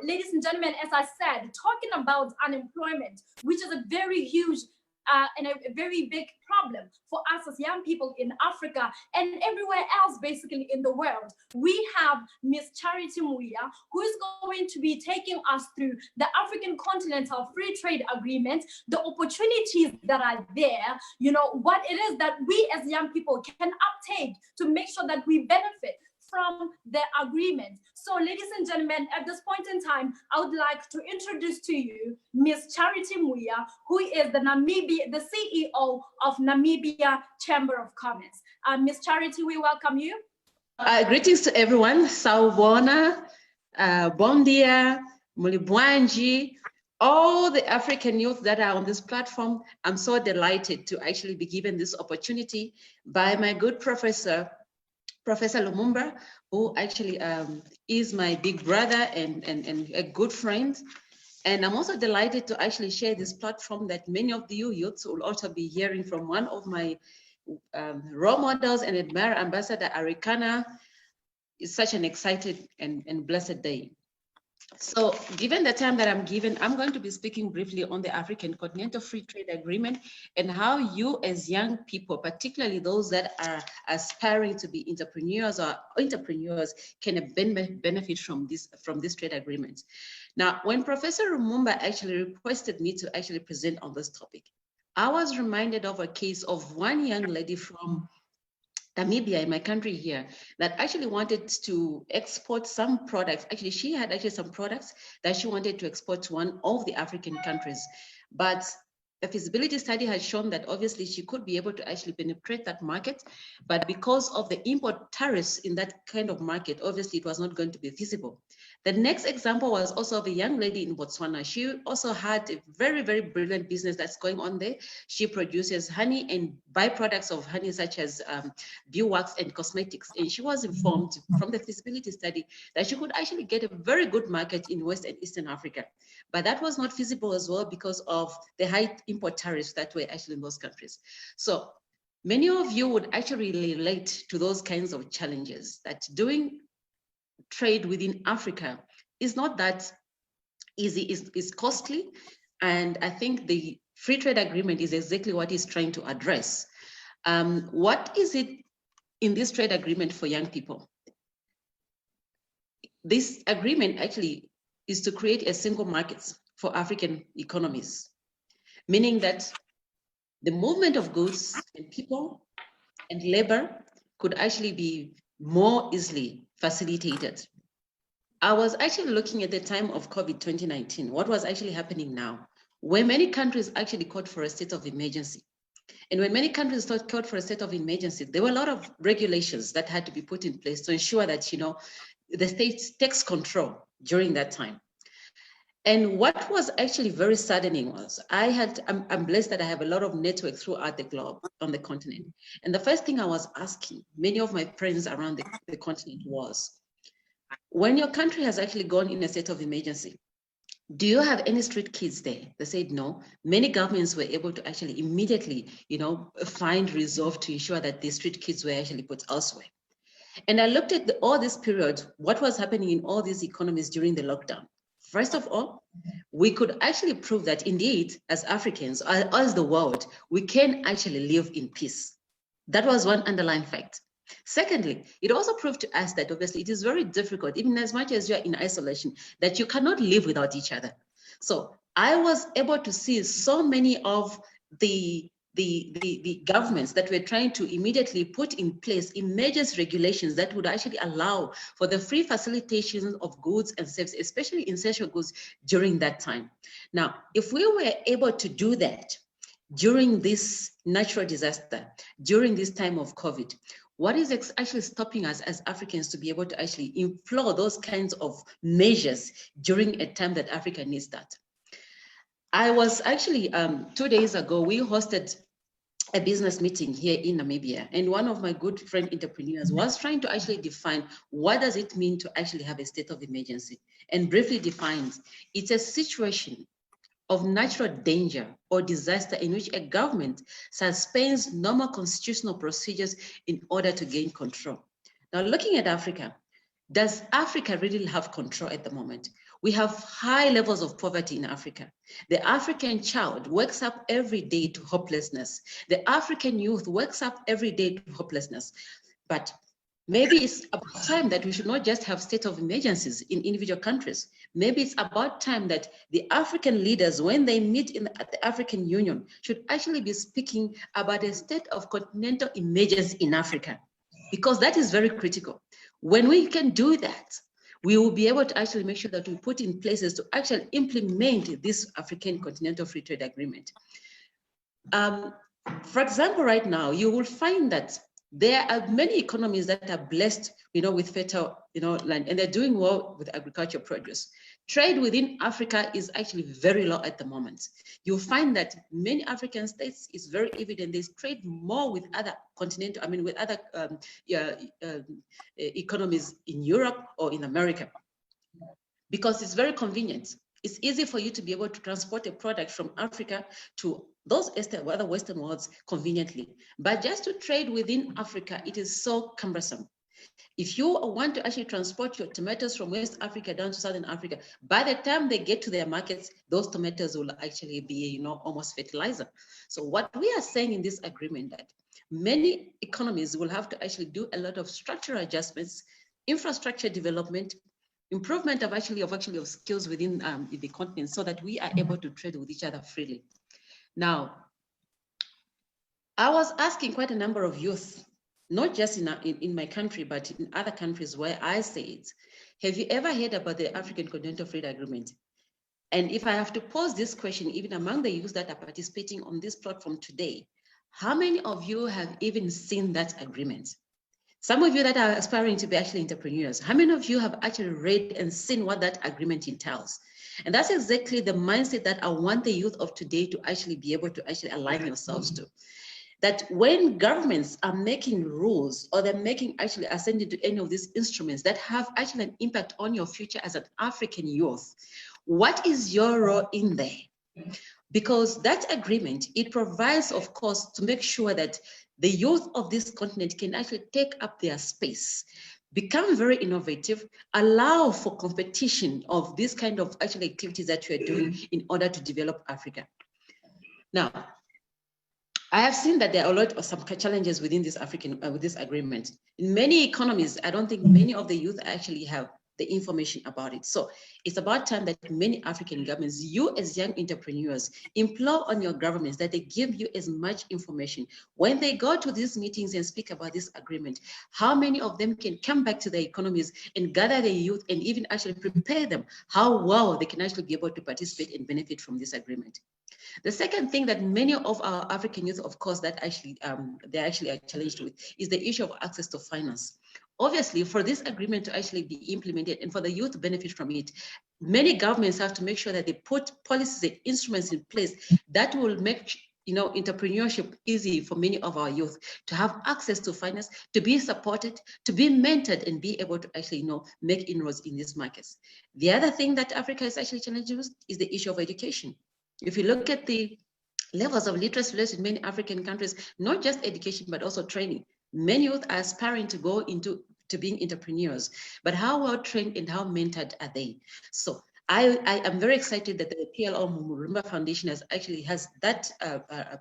ladies and gentlemen, as I said, talking about unemployment, which is a very huge and a very big problem for us as young people in Africa and everywhere else, basically in the world. We have Miss Charity Mwiya, who is going to be taking us through the African Continental Free Trade Agreement, the opportunities that are there, you know, what it is that we as young people can uptake to make sure that we benefit from the agreement. So, ladies and gentlemen, at this point in time, I would like to introduce to you Miss Charity Mwiya, who is the CEO of Namibia Chamber of Commerce. Miss Charity, we welcome you. Greetings to everyone. Sawubona, bon dia, mulibwanji, all the African youth that are on this platform. I'm so delighted to actually be given this opportunity by my good Professor Lumumba, who actually is my big brother and a good friend. And I'm also delighted to actually share this platform that many of you youths will also be hearing from one of my role models and admirer, Ambassador Arikana. It's such an excited and blessed day. So given the time that I'm given, I'm going to be speaking briefly on the African Continental Free Trade Agreement and how you as young people, particularly those that are aspiring to be entrepreneurs can benefit from this trade agreement. Now, when Professor Lumumba actually requested me to actually present on this topic, I was reminded of a case of one young lady from Namibia, in my country here, that actually wanted to export some products. Actually, she had some products that she wanted to export to one of the African countries. But a feasibility study has shown that obviously she could be able to actually penetrate that market, but because of the import tariffs in that kind of market, obviously it was not going to be feasible. The next example was also of a young lady in Botswana. She also had a very, very brilliant business that's going on there. She produces honey and byproducts of honey, such as beeswax and cosmetics. And she was informed from the feasibility study that she could actually get a very good market in West and Eastern Africa. But that was not feasible as well because of the high import tariffs that were actually in those countries. So many of you would actually relate to those kinds of challenges, that doing trade within Africa is not that easy, it's costly. And I think the free trade agreement is exactly what it's trying to address. What is it in this trade agreement for young people? This agreement actually is to create a single market for African economies, meaning that the movement of goods and people and labor could actually be more easily facilitated. I was actually looking at the time of COVID 2019, what was actually happening now, where many countries actually called for a state of emergency. And when many countries called for a state of emergency, there were a lot of regulations that had to be put in place to ensure that, you know, the state takes control during that time. And what was actually very saddening was I'm blessed that I have a lot of network throughout the globe on the continent. And the first thing I was asking many of my friends around the continent was, when your country has actually gone in a state of emergency, do you have any street kids there? They said no. Many governments were able to actually immediately, you know, find resolve to ensure that the street kids were actually put elsewhere. And I looked at all this period, what was happening in all these economies during the lockdown. First of all, we could actually prove that indeed, as Africans, as the world, we can actually live in peace. That was one underlying fact. Secondly, it also proved to us that obviously it is very difficult, even as much as you're in isolation, that you cannot live without each other. So I was able to see so many of the governments that were trying to immediately put in place emergency regulations that would actually allow for the free facilitation of goods and services, especially essential goods during that time. Now, if we were able to do that during this natural disaster, during this time of COVID, what is actually stopping us as Africans to be able to actually employ those kinds of measures during a time that Africa needs that? I was actually, 2 days ago, we hosted a business meeting here in Namibia, and one of my good friend entrepreneurs was trying to actually define what does it mean to actually have a state of emergency, and briefly defines, it's a situation of natural danger or disaster in which a government suspends normal constitutional procedures in order to gain control. Now, looking at Africa, does Africa really have control at the moment? we have high levels of poverty in Africa. The African child wakes up every day to hopelessness. The African youth wakes up every day to hopelessness. But maybe it's about time that we should not just have state of emergencies in individual countries. Maybe it's about time that the African leaders, when they meet at the African Union, should actually be speaking about a state of continental emergency in Africa, because that is very critical. When we can do that, we will be able to actually make sure that we put in places to actually implement this African Continental Free Trade Agreement. For example, right now, you will find that there are many economies that are blessed, with fertile, land, and they're doing well with agricultural produce. Trade within Africa is actually very low at the moment. You'll find that many African states, it's very evident, they trade more with other continental, with other economies in Europe or in America, because it's very convenient. It's easy for you to be able to transport a product from Africa to those other Western worlds conveniently. But just to trade within Africa, it is so cumbersome. If you want to actually transport your tomatoes from West Africa down to Southern Africa, by the time they get to their markets, those tomatoes will actually be, almost fertilizer. So what we are saying in this agreement, that many economies will have to actually do a lot of structural adjustments, infrastructure development, improvement of skills within the continent, so that we are able to trade with each other freely. Now, I was asking quite a number of youth, not just in my country, but in other countries where I said, have you ever heard about the African Continental Free Agreement? And if I have to pose this question, even among the youth that are participating on this platform today, how many of you have even seen that agreement? Some of you that are aspiring to be actually entrepreneurs, how many of you have actually read and seen what that agreement entails? And that's exactly the mindset that I want the youth of today to actually be able to actually align yourselves to. That when governments are making rules, or they're making actually ascending to any of these instruments that have actually an impact on your future as an African youth, what is your role in there? Because that agreement, it provides, of course, to make sure that the youth of this continent can actually take up their space, become very innovative, allow for competition of this kind of actually activities that you're doing in order to develop Africa. Now, I have seen that there are a lot of some challenges within this with this agreement. In many economies, I don't think many of the youth actually have the information about it. So it's about time that many African governments, you as young entrepreneurs, implore on your governments that they give you as much information. When they go to these meetings and speak about this agreement, how many of them can come back to their economies and gather their youth and even actually prepare them how well they can actually be able to participate and benefit from this agreement. The second thing that many of our African youth, of course, that actually they actually are challenged with is the issue of access to finance. Obviously, for this agreement to actually be implemented and for the youth to benefit from it, many governments have to make sure that they put policies and instruments in place that will make entrepreneurship easy for many of our youth to have access to finance, to be supported, to be mentored, and be able to actually make inroads in these markets. The other thing that Africa is actually challenged with is the issue of education. If you look at the levels of literacy rates in many African countries, not just education, but also training. Many youth are aspiring to go into being entrepreneurs, but how well trained and how mentored are they? So I am very excited that the PLO Mwiya Foundation has that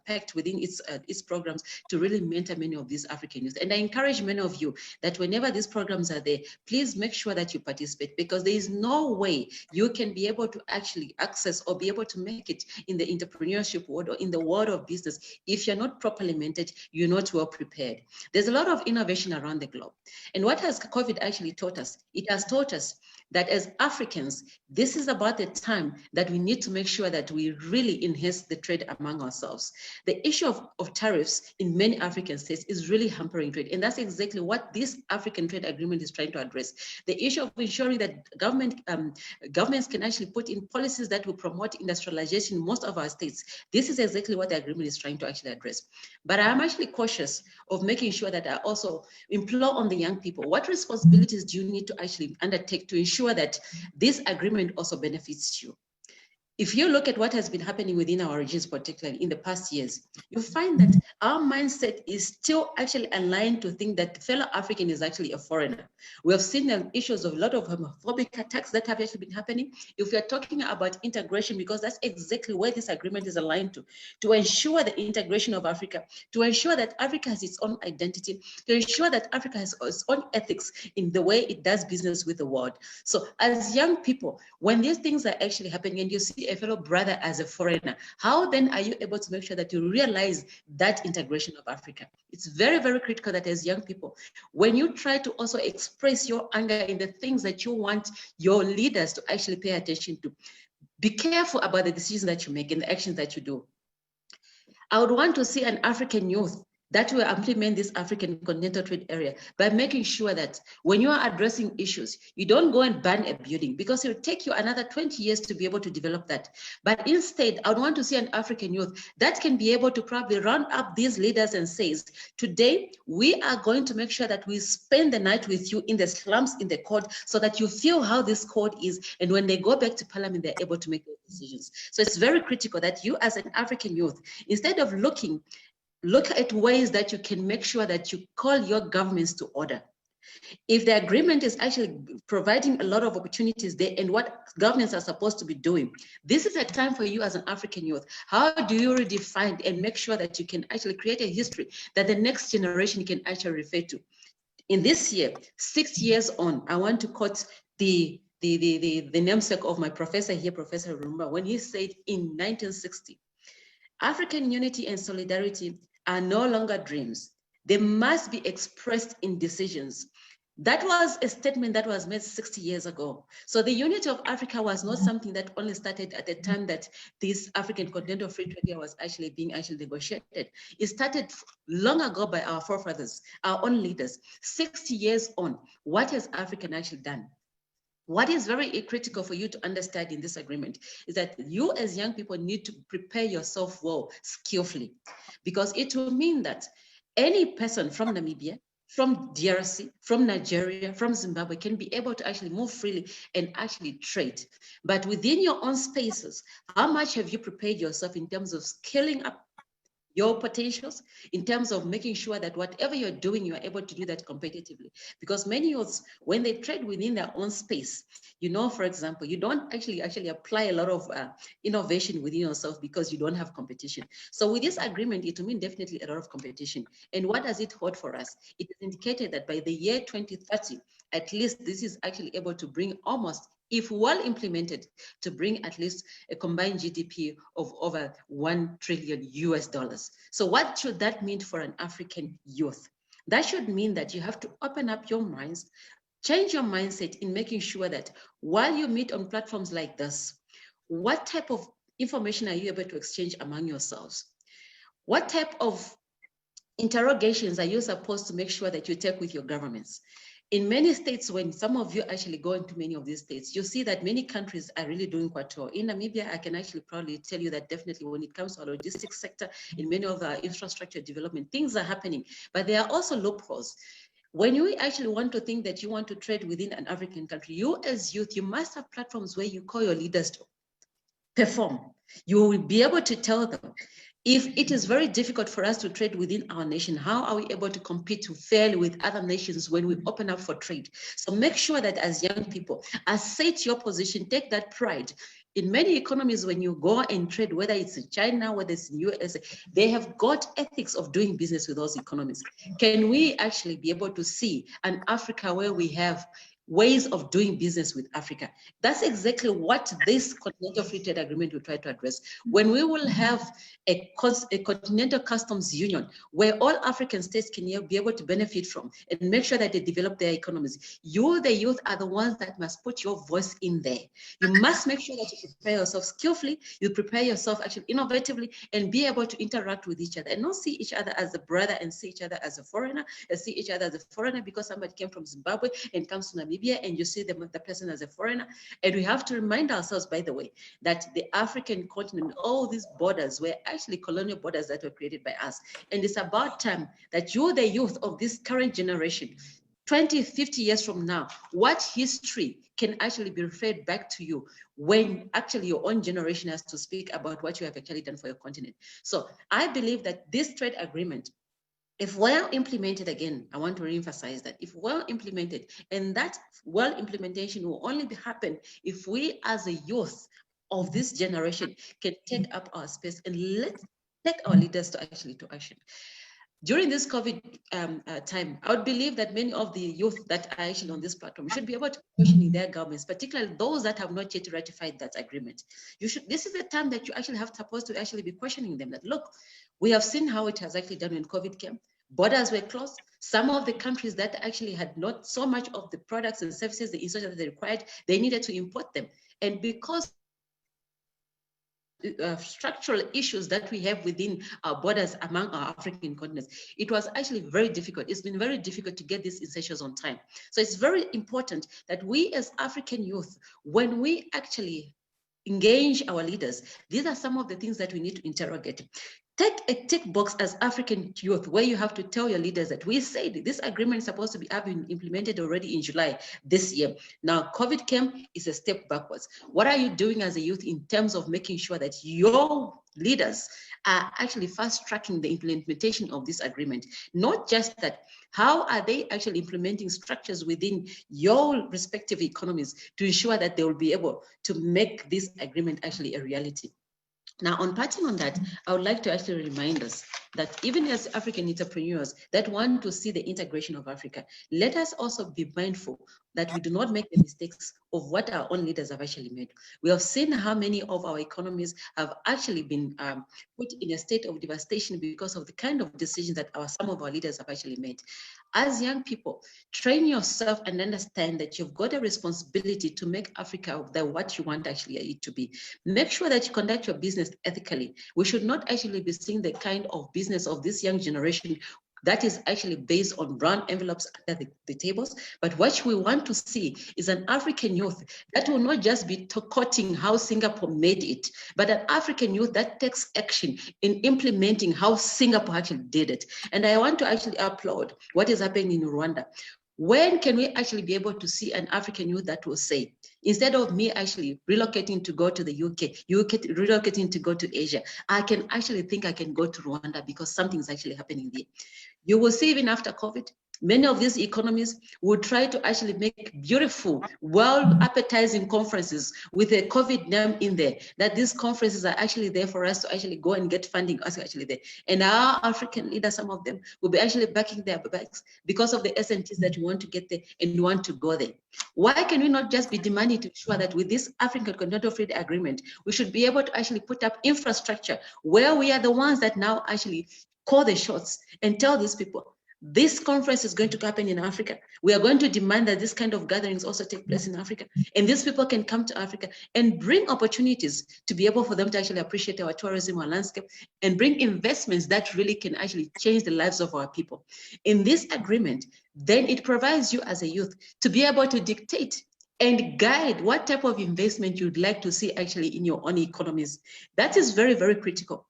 pact within its programs to really mentor many of these African youth. And I encourage many of you that whenever these programs are there, please make sure that you participate, because there is no way you can be able to actually access or be able to make it in the entrepreneurship world or in the world of business if you're not properly mentored, you're not well prepared. There's a lot of innovation around the globe. And what has COVID actually taught us? It has taught us that as Africans, this is about the time that we need to make sure that we really enhance the trade among ourselves. The issue of tariffs in many African states is really hampering trade. And that's exactly what this African Trade Agreement is trying to address. The issue of ensuring that governments can actually put in policies that will promote industrialization in most of our states. This is exactly what the agreement is trying to actually address. But I'm actually cautious of making sure that I also implore on the young people, what responsibilities do you need to actually undertake to ensure that this agreement also benefits you? if you look at what has been happening within our regions, particularly in the past years, you find that our mindset is still actually aligned to think that the fellow African is actually a foreigner. We have seen the issues of a lot of homophobic attacks that have actually been happening. If we are talking about integration, because that's exactly where this agreement is aligned to ensure the integration of Africa, to ensure that Africa has its own identity, to ensure that Africa has its own ethics in the way it does business with the world. So as young people, when these things are actually happening and you see a fellow brother as a foreigner, how then are you able to make sure that you realize that integration of Africa? It's very, very critical that as young people, when you try to also express your anger in the things that you want your leaders to actually pay attention to, be careful about the decisions that you make and the actions that you do. I would want to see an African youth that will implement this African Continental Trade Area by making sure that when you are addressing issues, you don't go and ban a building, because it will take you another 20 years to be able to develop that. But instead, I would want to see an African youth that can be able to probably round up these leaders and says, today, we are going to make sure that we spend the night with you in the slums, in the court, so that you feel how this court is. And when they go back to parliament, they're able to make those decisions. So it's very critical that you as an African youth, instead of look at ways that you can make sure that you call your governments to order. If the agreement is actually providing a lot of opportunities there and what governments are supposed to be doing, this is a time for you as an African youth. How do you redefine and make sure that you can actually create a history that the next generation can actually refer to? In this year, 6 years on, I want to quote the namesake of my professor here, Professor Rumba, when he said in 1960, African unity and solidarity are no longer dreams. They must be expressed in decisions. That was a statement that was made 60 years ago. So the unity of Africa was not something that only started at the time that this African Continental Free Trade Area was actually being negotiated. It started long ago by our forefathers, our own leaders. 60 years on, what has Africa actually done? What is very critical for you to understand in this agreement is that you as young people need to prepare yourself well, skillfully, because it will mean that any person from Namibia, from DRC, from Nigeria, from Zimbabwe can be able to actually move freely and actually trade. But within your own spaces, how much have you prepared yourself in terms of scaling up your potentials, in terms of making sure that whatever you're doing, you're able to do that competitively? Because many youths, when they trade within their own space, you know, for example, you don't actually apply a lot of innovation within yourself because you don't have competition. So with this agreement, it will mean definitely a lot of competition. And what does it hold for us? It is indicated that by the year 2030, at least this is actually able to bring almost, if well implemented, to bring at least a combined GDP of over $1 trillion US. So what should that mean for an African youth? That should mean that you have to open up your minds, change your mindset in making sure that while you meet on platforms like this, what type of information are you able to exchange among yourselves? What type of interrogations are you supposed to make sure that you take with your governments? In many states, when some of you actually go into many of these states, you see that many countries are really doing quite well. In Namibia, I can actually probably tell you that definitely when it comes to our logistics sector, in many of our infrastructure development, things are happening, but there are also loopholes. When you actually want to think that you want to trade within an African country, you as youth, you must have platforms where you call your leaders to perform. You will be able to tell them, if it is very difficult for us to trade within our nation, how are we able to compete fairly with other nations when we open up for trade? So make sure that as young people, assert your position, take that pride. In many economies, when you go and trade, whether it's in China, whether it's in USA, they have got ethics of doing business with those economies. Can we actually be able to see an Africa where we have ways of doing business with Africa? That's exactly what this Continental Free Trade Agreement will try to address. When we will have a Continental Customs Union where all African states can be able to benefit from and make sure that they develop their economies, you, the youth, are the ones that must put your voice in there. You must make sure that you prepare yourself skillfully, you prepare yourself actually innovatively, and be able to interact with each other and not see each other as a brother and see each other as a foreigner, and see each other as a foreigner because somebody came from Zimbabwe and comes to Namibia and you see the person as a foreigner. And we have to remind ourselves, by the way, that the African continent, all these borders were actually colonial borders that were created by us. And it's about time that you, the youth of this current generation, 20, 50 years from now, what history can actually be referred back to you when actually your own generation has to speak about what you have actually done for your continent? So I believe that this trade agreement, if well implemented, again, I want to reemphasize that if well implemented, and that well implementation will only happen if we as a youth of this generation can take up our space and let's take our leaders to actually to action. During this COVID time, I would believe that many of the youth that are actually on this platform should be able to question their governments, particularly those that have not yet ratified that agreement. This is the time that you actually have supposed to actually be questioning them that, look, we have seen how it has actually done when COVID came. Borders were closed. Some of the countries that actually had not so much of the products and services, the infrastructure that they required, they needed to import them. And because structural issues that we have within our borders among our African continents, it was actually very difficult. It's been very difficult to get these essentials on time. So it's very important that we as African youth, when we actually engage our leaders, these are some of the things that we need to interrogate. Take a tick box as African youth where you have to tell your leaders that we said this agreement is supposed to be implemented already in July this year. Now, COVID came, is a step backwards. What are you doing as a youth in terms of making sure that your leaders are actually fast tracking the implementation of this agreement? Not just that, how are they actually implementing structures within your respective economies to ensure that they will be able to make this agreement actually a reality? Now, on parting on that, I would like to actually remind us that even as African entrepreneurs that want to see the integration of Africa, let us also be mindful that we do not make the mistakes of what our own leaders have actually made. We have seen how many of our economies have actually been put in a state of devastation because of the kind of decisions that some of our leaders have actually made. As young people, train yourself and understand that you've got a responsibility to make Africa what you want actually it to be. Make sure that you conduct your business ethically. We should not actually be seeing the kind of business of this young generation that is actually based on brown envelopes under the tables. But what we want to see is an African youth that will not just be quoting how Singapore made it, but an African youth that takes action in implementing how Singapore actually did it. And I want to actually applaud what is happening in Rwanda. When can we actually be able to see an African youth that will say, instead of me actually relocating to go to the UK relocating to go to Asia, I can actually think I can go to Rwanda because something is actually happening there. You will see even after COVID, many of these economies will try to actually make beautiful, well-appetizing conferences with a COVID name in there, that these conferences are actually there for us to actually go and get funding actually there. And our African leaders, some of them, will be actually backing their backs because of the SNTs that we want to get there and want to go there. Why can we not just be demanding to ensure that with this African Continental Free Agreement, we should be able to actually put up infrastructure where we are the ones that now actually call the shots and tell these people, this conference is going to happen in Africa. We are going to demand that this kind of gatherings also take place in Africa. And these people can come to Africa and bring opportunities to be able for them to actually appreciate our tourism, our landscape, and bring investments that really can actually change the lives of our people. In this agreement, then it provides you as a youth to be able to dictate and guide what type of investment you'd like to see actually in your own economies. That is very, very critical.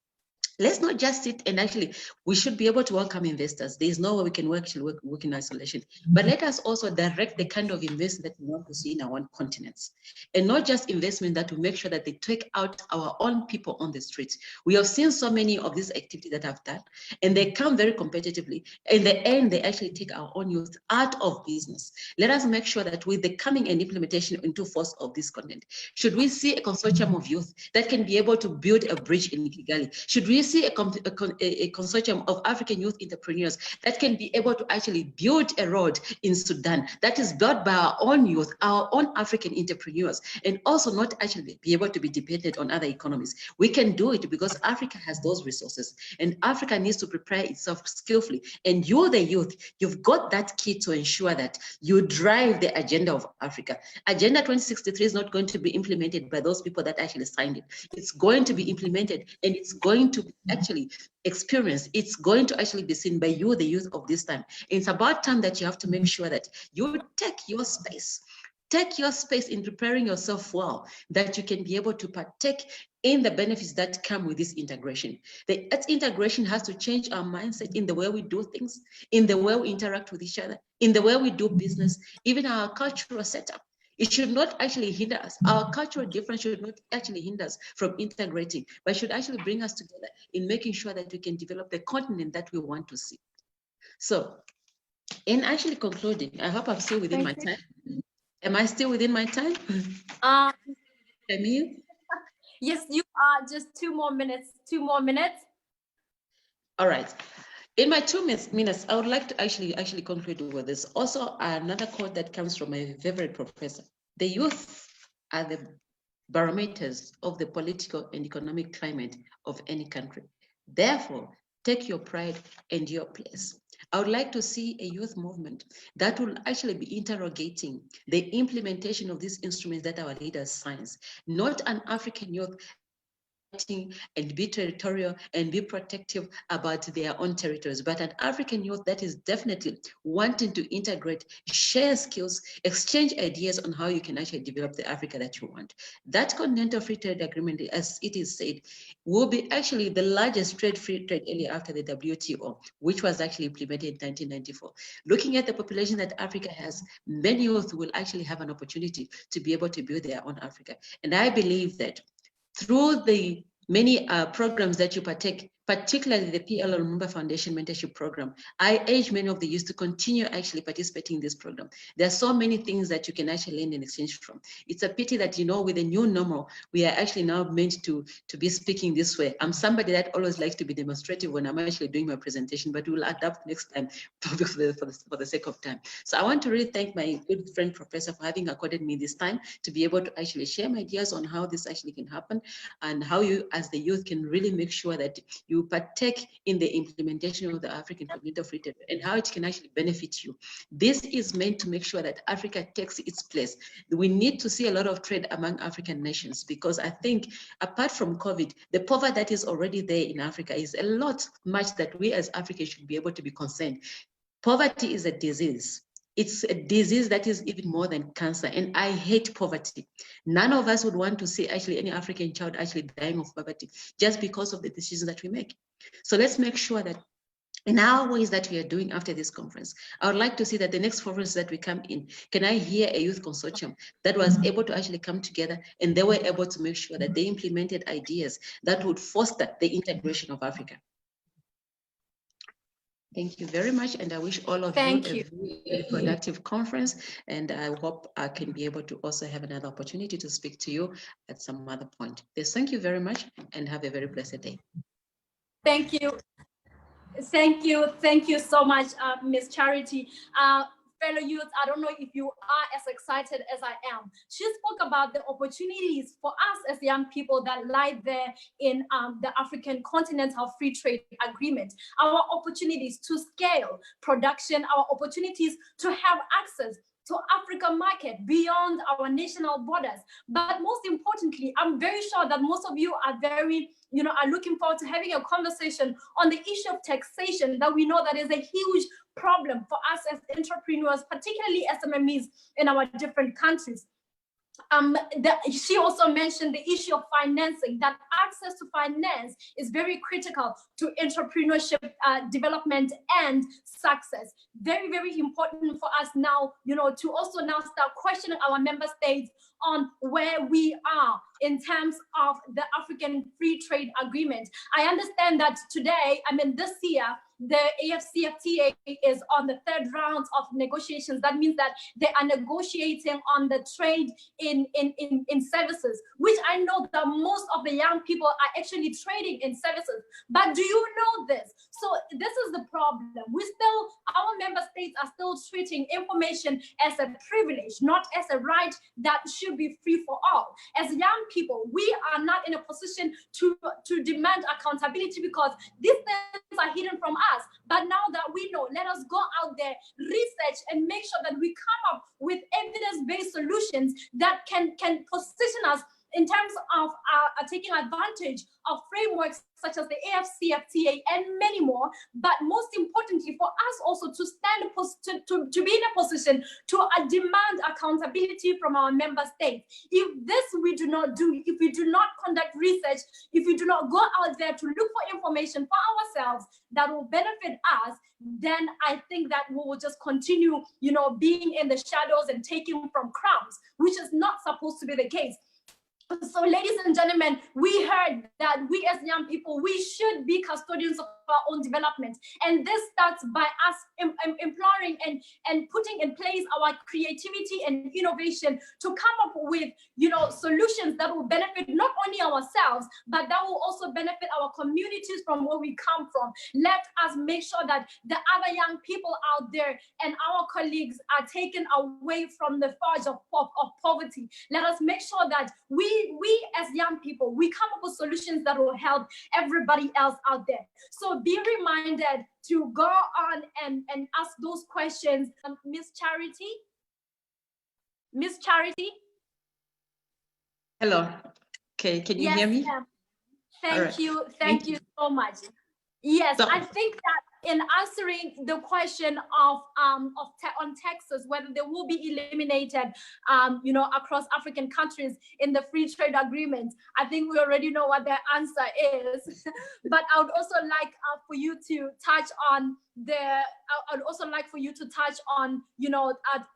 Let's not just sit and actually, we should be able to welcome investors. There is no way we can work in isolation. But let us also direct the kind of investment that we want to see in our own continents. And not just investment that will make sure that they take out our own people on the streets. We have seen so many of these activities that have done, and they come very competitively. In the end, they actually take our own youth out of business. Let us make sure that with the coming and implementation into force of this content, should we see a consortium of youth that can be able to build a bridge in Kigali? Should we see a consortium of African youth entrepreneurs that can be able to actually build a road in Sudan that is built by our own youth, our own African entrepreneurs, and also not actually be able to be dependent on other economies? We can do it because Africa has those resources, and Africa needs to prepare itself skillfully. And you're the youth, you've got that key to ensure that you drive the agenda of Africa. Agenda 2063 is not going to be implemented by those people that actually signed it. It's going to be implemented, and it's going to be actually experienced. It's going to actually be seen by you, the youth of this time. It's about time that you have to make sure that you take your space in preparing yourself well, that you can be able to partake in the benefits that come with this integration. That integration has to change our mindset in the way we do things, in the way we interact with each other, in the way we do business, even our cultural setup. It should not actually hinder us. Our cultural difference should not actually hinder us from integrating, but should actually bring us together in making sure that we can develop the continent that we want to see. So, in actually concluding, I hope I'm still within my time. Am I still within my time? Emil? Yes, you are. Just 2 more minutes. 2 more minutes. All right. In my 2 minutes, I would like to actually conclude with this. Also, another quote that comes from my favorite professor. The youth are the barometers of the political and economic climate of any country. Therefore, take your pride and your place. I would like to see a youth movement that will actually be interrogating the implementation of these instruments that our leaders sign, not an African youth and be territorial and be protective about their own territories, but an African youth that is definitely wanting to integrate, share skills, exchange ideas on how you can actually develop the Africa that you want. That Continental Free Trade Agreement, as it is said, will be actually the largest free trade area after the WTO, which was actually implemented in 1994. Looking at the population that Africa has, many youth will actually have an opportunity to be able to build their own Africa. And I believe that through the many programs that you partake, particularly the PLO Member Foundation Mentorship Program, I urge many of the youth to continue actually participating in this program. There are so many things that you can actually learn and exchange from. It's a pity that, you know, with the new normal, we are actually now meant to be speaking this way. I'm somebody that always likes to be demonstrative when I'm actually doing my presentation, but we'll adapt next time for the sake of time. So I want to really thank my good friend, Professor, for having accorded me this time to be able to actually share my ideas on how this actually can happen and how you, as the youth, can really make sure that you partake in the implementation of the African Continental Free Trade and how it can actually benefit you. This is meant to make sure that Africa takes its place. We need to see a lot of trade among African nations, because I think apart from COVID, the poverty that is already there in Africa is a lot much that we as Africans should be able to be concerned. Poverty is a disease. It's a disease that is even more than cancer, and I hate poverty. None of us would want to see actually any African child actually dying of poverty just because of the decisions that we make. So let's make sure that in our ways that we are doing after this conference, I would like to see that the next conference that we come in, can I hear a youth consortium that was able to actually come together and they were able to make sure that they implemented ideas that would foster the integration of Africa. Thank you very much, and I wish all of you a very productive conference, and I hope I can be able to also have another opportunity to speak to you at some other point. Yes, thank you very much, and have a very blessed day. Thank you. Thank you so much, Ms. Charity. Fellow youth, I don't know if you are as excited as I am. She spoke about the opportunities for us as young people that lie there in the African Continental Free Trade Agreement, our opportunities to scale production, our opportunities to have access to African market beyond our national borders. But most importantly, I'm very sure that most of you are are looking forward to having a conversation on the issue of taxation that we know that is a huge problem for us as entrepreneurs, particularly SMMEs in our different countries. She also mentioned the issue of financing, that access to finance is very critical to entrepreneurship development and success. Very, very important for us now, to also now start questioning our member states on where we are in terms of the African Free Trade Agreement. I understand that today, this year, the AFCFTA is on the 3rd round of negotiations. That means that they are negotiating on the trade in services, which I know that most of the young people are actually trading in services. But do you know this? So this is the problem. Our member states are still treating information as a privilege, not as a right that should be free for all. As young people, we are not in a position to demand accountability because these things are hidden from us. But now that we know, let us go out there, research, and make sure that we come up with evidence-based solutions that can position us in terms of taking advantage of frameworks such as the AFCFTA and many more, but most importantly for us also to stand to be in a position to demand accountability from our member states. If this we do not do, if we do not conduct research, if we do not go out there to look for information for ourselves that will benefit us, then I think that we will just continue, being in the shadows and taking from crumbs, which is not supposed to be the case. So, ladies and gentlemen, we heard that we as young people, we should be custodians of our own development. And this starts by us imploring and putting in place our creativity and innovation to come up with, solutions that will benefit not only ourselves, but that will also benefit our communities from where we come from. Let us make sure that the other young people out there and our colleagues are taken away from the forge of poverty. Let us make sure that we as young people, we come up with solutions that will help everybody else out there. So be reminded to go on and ask those questions. Miss Charity? Miss Charity? Hello. Okay, can you hear me? Thank you. Thank you so much. Yes, so I think that in answering the question of on taxes, whether they will be eliminated, across African countries in the free trade agreement, I think we already know what the answer is. But I would also like for you to touch on I'd also like for you to touch on,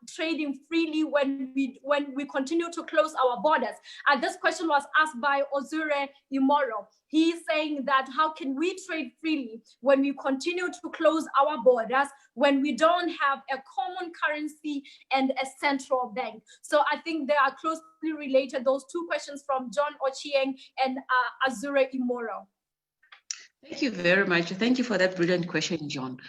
trading freely when we continue to close our borders. This question was asked by Ozure Imoro. He's saying that how can we trade freely when we continue to close our borders, when we don't have a common currency and a central bank? So I think they are closely related, those two questions from John Ochieng and Azure Imoro. Thank you very much. Thank you for that brilliant question, John.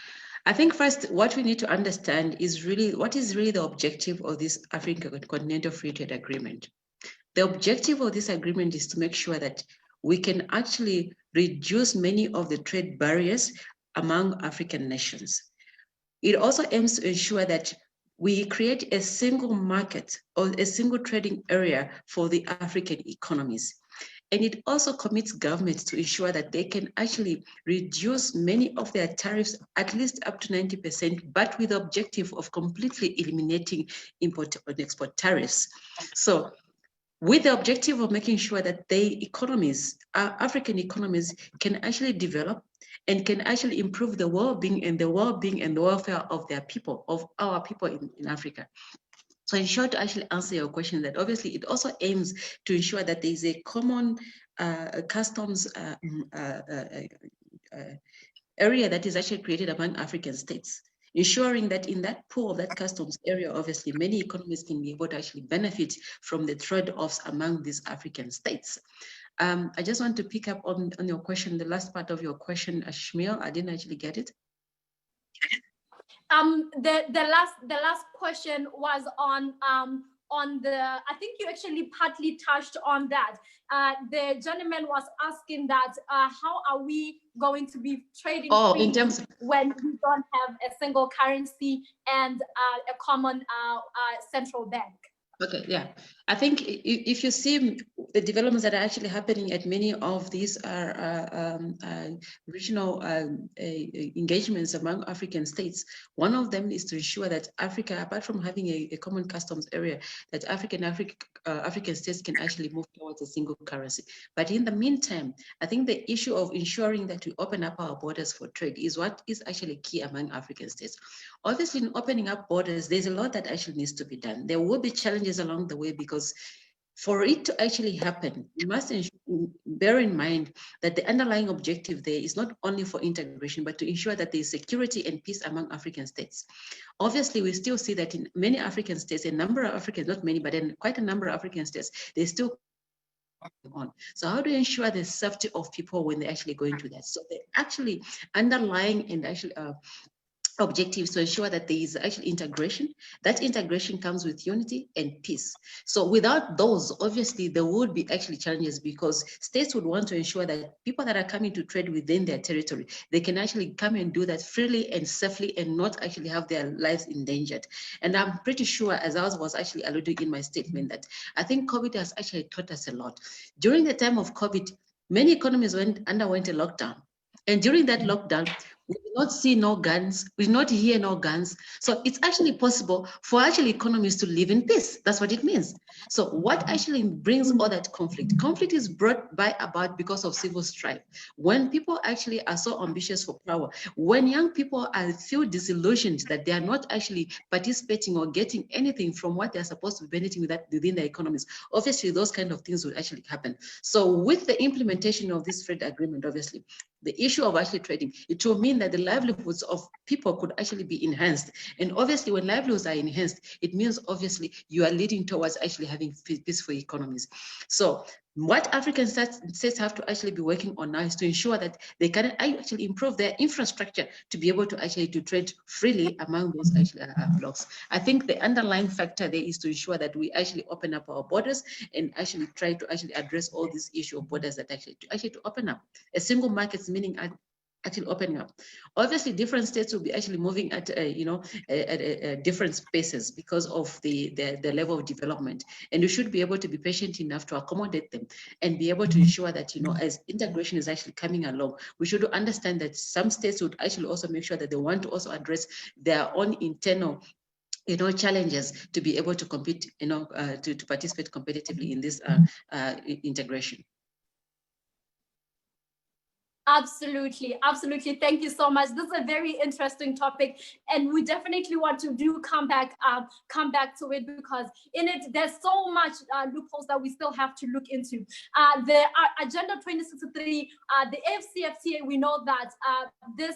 I think first, what we need to understand is what is really the objective of this African Continental Free Trade Agreement. The objective of this agreement is to make sure that we can actually reduce many of the trade barriers among African nations. It also aims to ensure that we create a single market or a single trading area for the African economies. And it also commits governments to ensure that they can actually reduce many of their tariffs, at least up to 90%, but with the objective of completely eliminating import and export tariffs. So with the objective of making sure that African economies can actually develop and can actually improve the well-being and the welfare of their people, of our people in Africa. So in short, to actually answer your question, that obviously it also aims to ensure that there is a common customs area that is actually created among African states, ensuring that in that pool of that customs area, obviously many economies can be able to actually benefit from the trade-offs among these African states. I just want to pick up on your question, the last part of your question, Ashmiel. I didn't actually get it. The last question was on I think you actually partly touched on that. The gentleman was asking that how are we going to be trading in terms when we don't have a single currency and a common central bank? Okay, yeah. I think if you see the developments that are actually happening at many of these regional engagements among African states, one of them is to ensure that Africa, apart from having a common customs area, that African states can actually move towards a single currency. But in the meantime, I think the issue of ensuring that we open up our borders for trade is what is actually key among African states. Obviously, in opening up borders, there's a lot that actually needs to be done. There will be challenges along the way, because for it to actually happen, you must bear in mind that the underlying objective there is not only for integration, but to ensure that there is security and peace among African states. Obviously, we still see that in many African states, a number of Africans, not many, but in quite a number of African states, they still on. So how do you ensure the safety of people when they actually go into that? So the actually underlying and actually objectives to ensure that there is actually integration. That integration comes with unity and peace. So without those, obviously there would be actually challenges, because states would want to ensure that people that are coming to trade within their territory, they can actually come and do that freely and safely and not actually have their lives endangered. And I'm pretty sure, as I was actually alluding in my statement, that I think COVID has actually taught us a lot. During the time of COVID, many economies underwent a lockdown. And during that lockdown, we did not see no guns, we did not hear no guns. So it's actually possible for actually economies to live in peace. That's what it means. So what actually brings all that conflict? Conflict is brought about because of civil strife. When people actually are so ambitious for power, when young people feel disillusioned that they are not actually participating or getting anything from what they're supposed to be benefiting within their economies, obviously those kind of things will actually happen. So with the implementation of this trade agreement, obviously, the issue of actually trading, it will mean that the livelihoods of people could actually be enhanced. And obviously, when livelihoods are enhanced, it means obviously you are leading towards actually having peaceful economies. So what African states have to actually be working on now is to ensure that they can actually improve their infrastructure to be able to actually to trade freely among those actually blocks. I think the underlying factor there is to ensure that we actually open up our borders and actually try to actually address all this issue of borders, that actually to open up a single market, meaning actually opening up. Obviously, different states will be actually moving at different paces because of the level of development, and you should be able to be patient enough to accommodate them and be able to ensure that as integration is actually coming along, we should understand that some states would actually also make sure that they want to also address their own internal challenges to be able to compete, to participate competitively in this integration. Absolutely, absolutely. Thank you so much. This is a very interesting topic, and we definitely want to come back to it, because in it there's so much loopholes that we still have to look into. The Agenda 2063, the AfCFTA. We know that this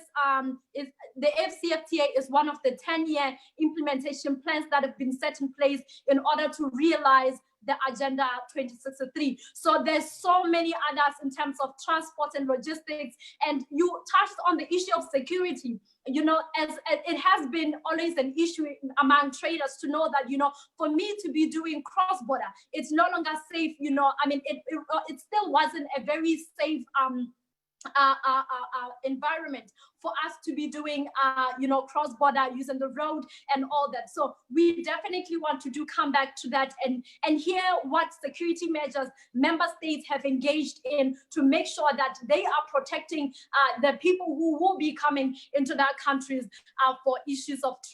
is the AfCFTA is one of the 10-year implementation plans that have been set in place in order to realize the Agenda 2063. So there's so many others in terms of transport and logistics. And you touched on the issue of security. As it has been always an issue among traders to know that, for me to be doing cross-border, it's no longer safe. It still wasn't a very safe environment for us to be doing cross-border, using the road and all that. So we definitely want to come back to that and hear what security measures member states have engaged in to make sure that they are protecting the people who will be coming into their countries for issues of trade.